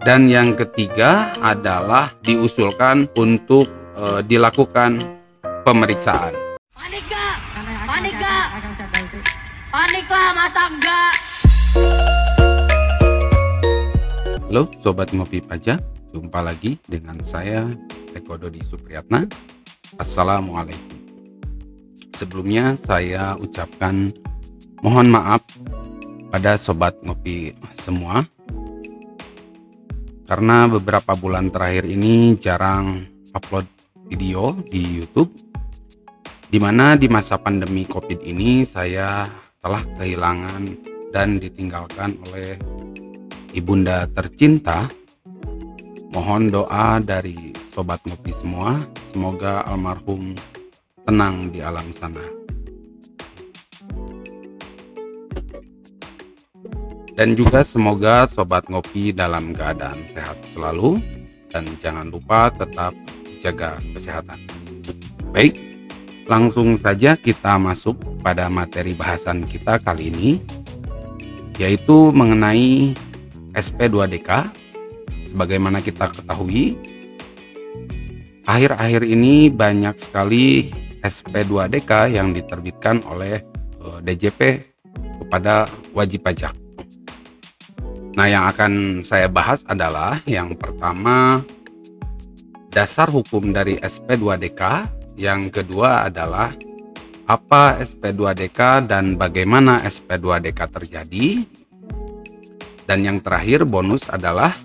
Dan yang ketiga adalah diusulkan untuk dilakukan pemeriksaan. Panik gak? Panik gak? Panik lah, masa enggak? Halo Sobat Ngopi Pajak, jumpa lagi dengan saya Eko Dodi Supriyatna. Assalamualaikum. Sebelumnya saya ucapkan mohon maaf pada Sobat Ngopi semua, karena beberapa bulan terakhir ini jarang upload video di YouTube, dimana di masa pandemi COVID ini saya telah kehilangan dan ditinggalkan oleh ibunda tercinta. Mohon doa dari Sobat Ngopi semua, semoga almarhum tenang di alam sana. Dan juga semoga Sobat Ngopi dalam keadaan sehat selalu, dan jangan lupa tetap jaga kesehatan. Baik, langsung saja kita masuk pada materi bahasan kita kali ini, yaitu mengenai SP2DK. Sebagaimana kita ketahui, akhir-akhir ini banyak sekali SP2DK yang diterbitkan oleh DJP kepada wajib pajak. Nah, yang akan saya bahas adalah yang pertama, dasar hukum dari SP2DK. Yang kedua adalah apa SP2DK dan bagaimana SP2DK terjadi. Dan yang terakhir, bonus adalah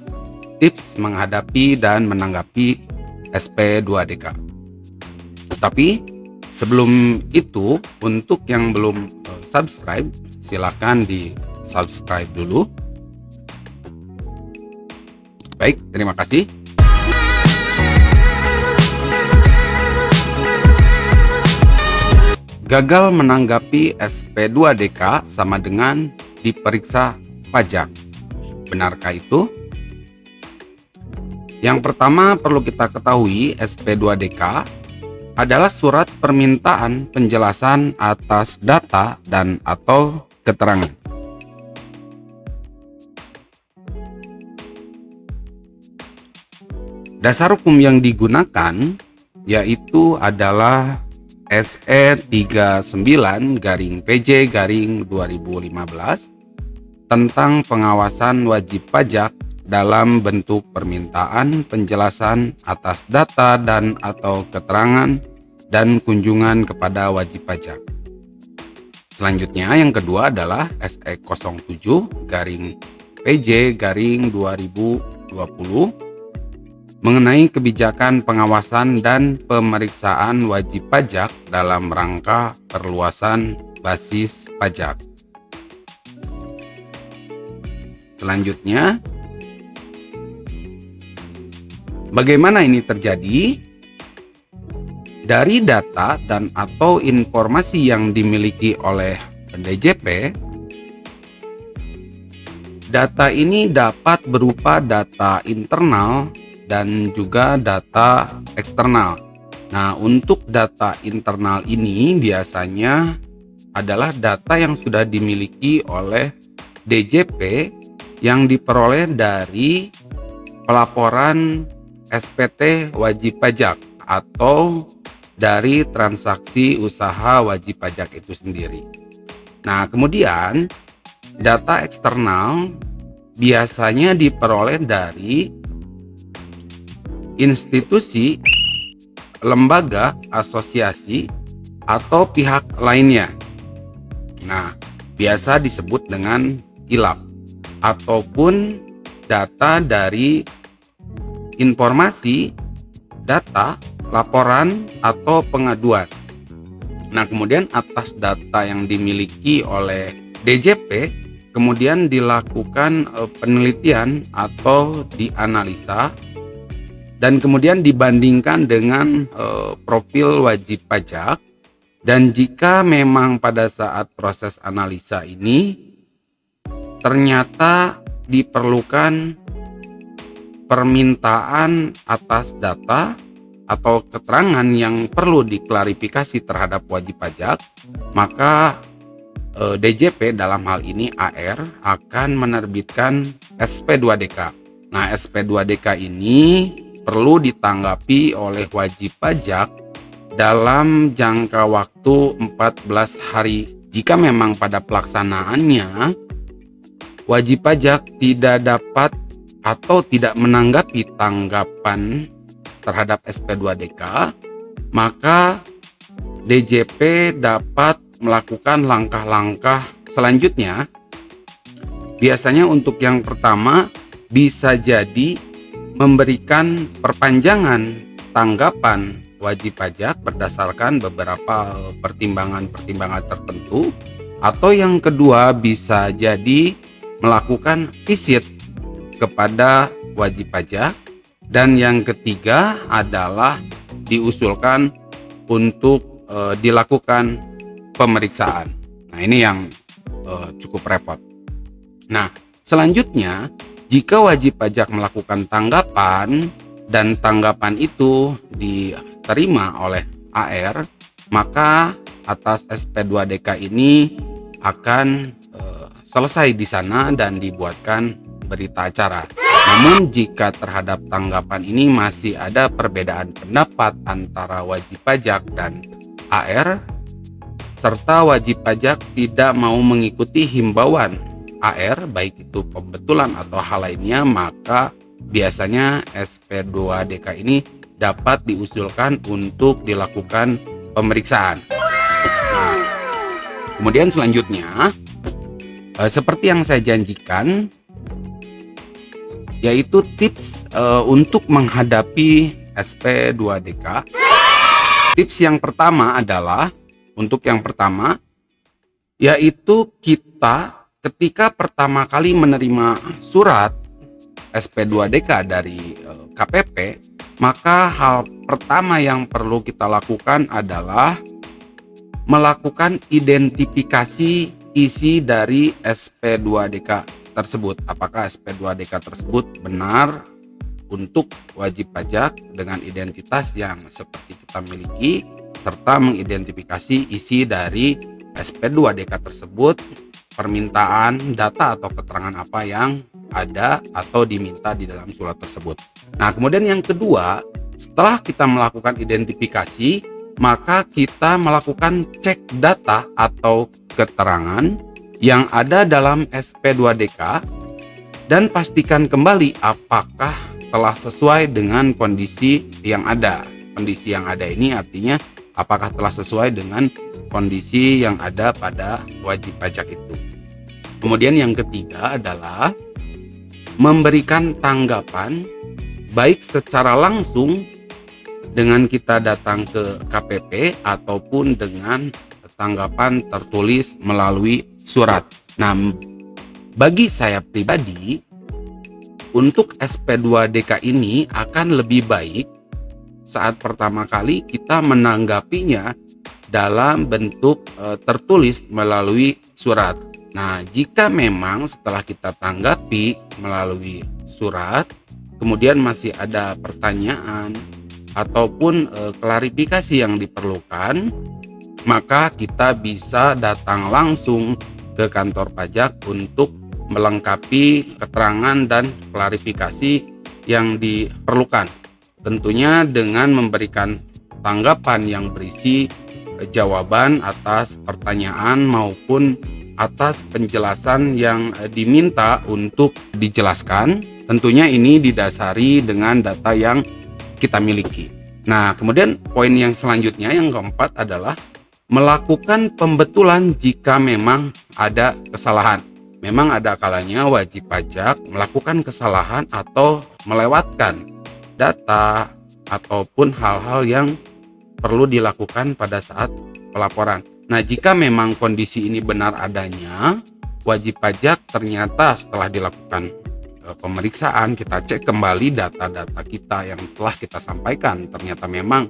tips menghadapi dan menanggapi SP2DK. Tapi sebelum itu, untuk yang belum subscribe, silakan di subscribe dulu. Baik, terima kasih. Gagal menanggapi SP2DK sama dengan diperiksa pajak. Benarkah itu? Yang pertama perlu kita ketahui, SP2DK adalah surat permintaan penjelasan atas data dan atau keterangan. Dasar hukum yang digunakan yaitu adalah SE 39/PJ/2015 tentang pengawasan wajib pajak dalam bentuk permintaan penjelasan atas data dan atau keterangan dan kunjungan kepada wajib pajak. Selanjutnya yang kedua adalah SE 07/PJ/2020 mengenai kebijakan pengawasan dan pemeriksaan wajib pajak dalam rangka perluasan basis pajak. Selanjutnya, bagaimana ini terjadi? Dari data dan atau informasi yang dimiliki oleh DJP, data ini dapat berupa data internal dan juga data eksternal. Nah, untuk data internal ini biasanya adalah data yang sudah dimiliki oleh DJP yang diperoleh dari pelaporan SPT wajib pajak atau dari transaksi usaha wajib pajak itu sendiri. Nah, kemudian data eksternal biasanya diperoleh dari institusi, lembaga, asosiasi, atau pihak lainnya. Nah, biasa disebut dengan ILAP, ataupun data dari informasi, data, laporan, atau pengaduan. Nah, kemudian atas data yang dimiliki oleh DJP, kemudian dilakukan penelitian atau dianalisa, dan kemudian dibandingkan dengan profil wajib pajak. Dan jika memang pada saat proses analisa ini ternyata diperlukan permintaan atas data atau keterangan yang perlu diklarifikasi terhadap wajib pajak, maka DJP dalam hal ini AR akan menerbitkan SP2DK. Nah, SP2DK ini perlu ditanggapi oleh wajib pajak dalam jangka waktu 14 hari. Jika memang pada pelaksanaannya wajib pajak tidak dapat atau tidak menanggapi tanggapan terhadap SP2DK, maka DJP dapat melakukan langkah-langkah selanjutnya. Biasanya untuk yang pertama bisa jadi memberikan perpanjangan tanggapan wajib pajak berdasarkan beberapa pertimbangan-pertimbangan tertentu, atau yang kedua bisa jadi melakukan visit kepada wajib pajak, dan yang ketiga adalah diusulkan untuk dilakukan pemeriksaan. Nah, ini yang cukup repot. Nah, selanjutnya jika wajib pajak melakukan tanggapan dan tanggapan itu diterima oleh AR, maka atas SP2DK ini akan selesai di sana dan dibuatkan berita acara. Namun jika terhadap tanggapan ini masih ada perbedaan pendapat antara wajib pajak dan AR, serta wajib pajak tidak mau mengikuti himbauan AR, baik itu pembetulan atau hal lainnya, maka biasanya SP2DK ini dapat diusulkan untuk dilakukan pemeriksaan. Nah, kemudian selanjutnya, seperti yang saya janjikan, yaitu tips untuk menghadapi SP2DK. Tips yang pertama adalah, untuk yang pertama, yaitu kita ketika pertama kali menerima surat SP2DK dari KPP, maka hal pertama yang perlu kita lakukan adalah melakukan identifikasi isi dari SP2DK tersebut. Apakah SP2DK tersebut benar untuk wajib pajak dengan identitas yang seperti kita miliki, serta mengidentifikasi isi dari SP2DK tersebut, permintaan data atau keterangan apa yang ada atau diminta di dalam surat tersebut. Nah, kemudian yang kedua, setelah kita melakukan identifikasi, maka kita melakukan cek data atau keterangan yang ada dalam SP2DK dan pastikan kembali apakah telah sesuai dengan kondisi yang ada. Kondisi yang ada ini artinya apakah telah sesuai dengan kondisi yang ada pada wajib pajak itu. Kemudian yang ketiga adalah memberikan tanggapan baik secara langsung dengan kita datang ke KPP ataupun dengan tanggapan tertulis melalui surat. Nah, bagi saya pribadi, untuk SP2DK ini akan lebih baik saat pertama kali kita menanggapinya dalam bentuk tertulis melalui surat. Nah, jika memang setelah kita tanggapi melalui surat, kemudian masih ada pertanyaan ataupun klarifikasi yang diperlukan, maka kita bisa datang langsung ke kantor pajak untuk melengkapi keterangan dan klarifikasi yang diperlukan. Tentunya dengan memberikan tanggapan yang berisi jawaban atas pertanyaan maupun atas penjelasan yang diminta untuk dijelaskan. Tentunya ini didasari dengan data yang kita miliki. Nah, kemudian poin yang selanjutnya yang keempat adalah melakukan pembetulan jika memang ada kesalahan. Memang ada kalanya wajib pajak melakukan kesalahan atau melewatkan data ataupun hal-hal yang perlu dilakukan pada saat pelaporan. Nah, jika memang kondisi ini benar adanya, wajib pajak ternyata setelah dilakukan pemeriksaan, kita cek kembali data-data kita yang telah kita sampaikan, ternyata memang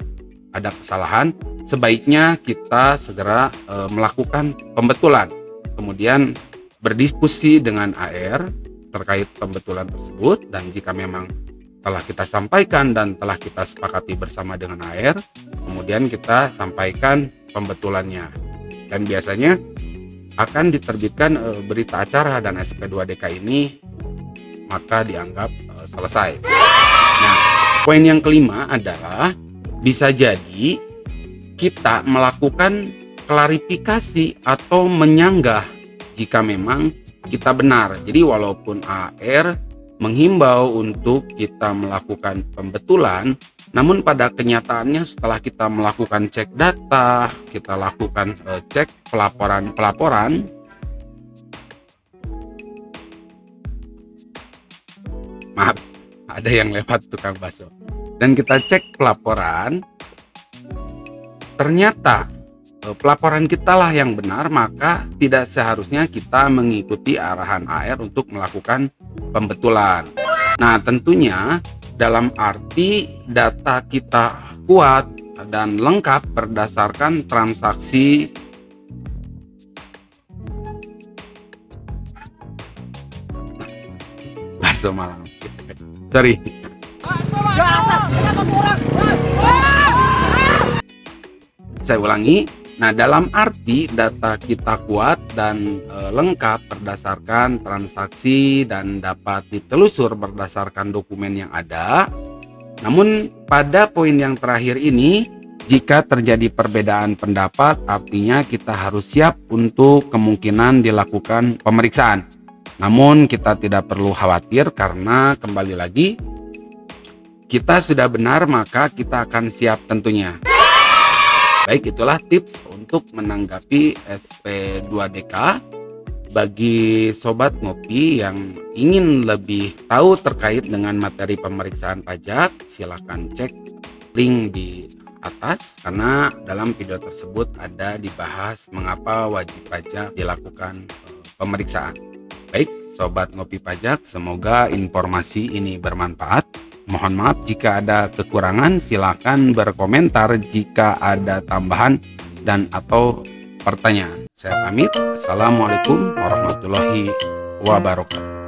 ada kesalahan, sebaiknya kita segera melakukan pembetulan. Kemudian berdiskusi dengan AR terkait pembetulan tersebut, dan jika memang telah kita sampaikan dan telah kita sepakati bersama dengan AR, kemudian kita sampaikan pembetulannya. Dan biasanya akan diterbitkan berita acara, dan SP2DK ini maka dianggap selesai. Nah, poin yang kelima adalah bisa jadi kita melakukan klarifikasi atau menyanggah jika memang kita benar. Jadi walaupun AR menghimbau untuk kita melakukan pembetulan, namun pada kenyataannya setelah kita melakukan cek data, kita lakukan cek pelaporan, maaf, ada yang lewat tukang bakso, dan kita cek pelaporan, ternyata pelaporan kita lah yang benar, maka tidak seharusnya kita mengikuti arahan AR untuk melakukan pembetulan. Nah, tentunya dalam arti data kita kuat dan lengkap berdasarkan transaksi bakso malam. Sorry. Saya ulangi. Nah, dalam arti data kita kuat dan lengkap berdasarkan transaksi dan dapat ditelusur berdasarkan dokumen yang ada. Namun pada poin yang terakhir ini, jika terjadi perbedaan pendapat, artinya kita harus siap untuk kemungkinan dilakukan pemeriksaan. Namun kita tidak perlu khawatir karena kembali lagi, kita sudah benar maka kita akan siap tentunya. Baik, itulah tips untuk menanggapi SP2DK. Bagi Sobat Ngopi yang ingin lebih tahu terkait dengan materi pemeriksaan pajak, silakan cek link di atas karena dalam video tersebut ada dibahas mengapa wajib pajak dilakukan pemeriksaan. Baik, Sobat Ngopi Pajak, semoga informasi ini bermanfaat. Mohon maaf jika ada kekurangan, silakan berkomentar jika ada tambahan dan atau pertanyaan. Saya pamit. Assalamualaikum warahmatullahi wabarakatuh.